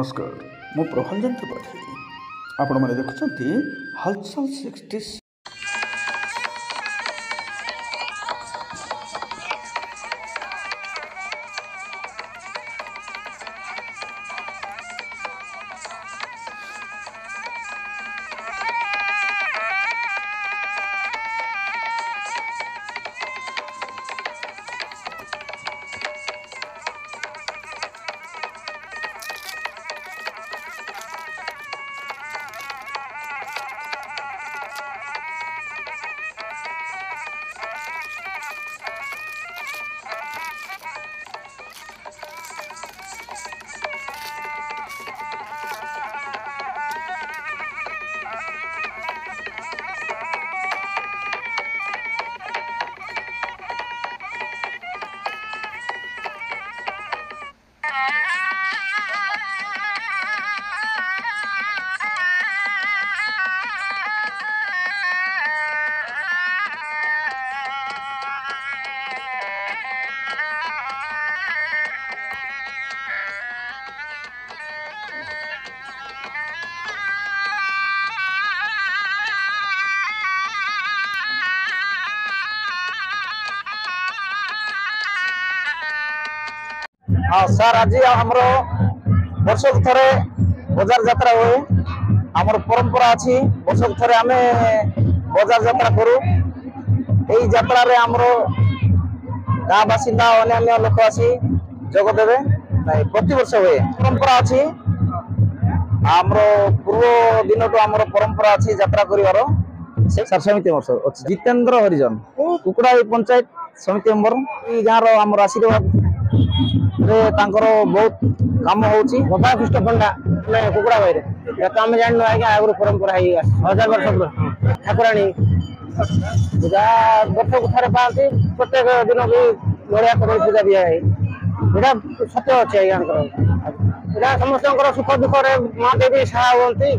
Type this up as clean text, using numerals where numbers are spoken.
नमस्कार मु प्रफुल्ल त्रिपाठी आपण मैंने देखुं हलचल 60। हाँ सर आज आमर वर्षक थरे बजार यात्रा हुए आमर परंपरा अच्छी वर्षक थरे आम बजार यात्रा करूँ यही यात्रा रे आमर गाँ बासिंदा अन्य लोक आसी जोगदेवे प्रति वर्ष हुए परंपरा अच्छी आमर पूर्व दिन तो आमर परंपरा अच्छी यात्रा कर सर समिति वर्ष जितेंद्र हरिजन कुकुड़ा पंचायत समिति मेंबर गाँव आमर आशीर्वाद बहुत कम होची गोपाल कृष्ण पंडा कुकुड़ा भाई आम जान आज्ञा आगु परंपरा हजार वर्ष ठाकुराणी पूजा वर्ष को थे पाती प्रत्येक दिन भी बढ़िया कर पूजा दिखाई सत्य अच्छे आज्ञा समस्त सुख दुख महादेवी सहाय हमें।